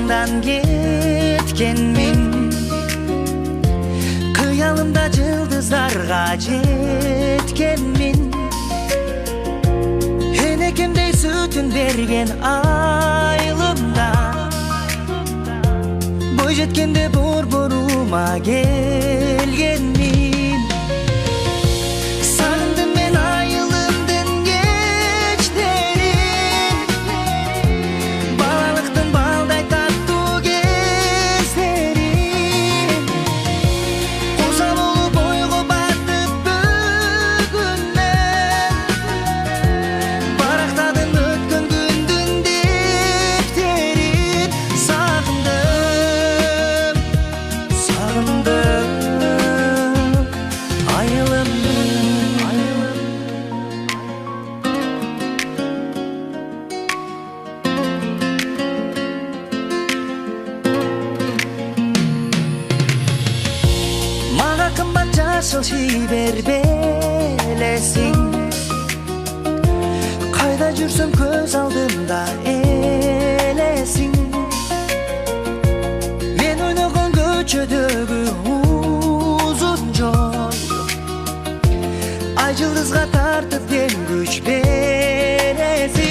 жанымдан кеткенмин. Кыялымда жылдыздарга жеткенмин. Энекемдей сүтүн берген айылымда бой жеткенде борборума келгенмин. Сагындым мен айылымдын кечтерин, балалыктын балдай таттуу кездерин. Курсал болуп бойго батып бүгүннөн, барактадым өткөн күндүн дептерин. Сагындым, сагындым айылымды. Мага кымбат жашыл шийбер белесиң, кайда жүрсөм көз алдымда элесиң. Мен ойногон көчөдөгү узун жол, ай жылдызга тартып дем күч бересиң.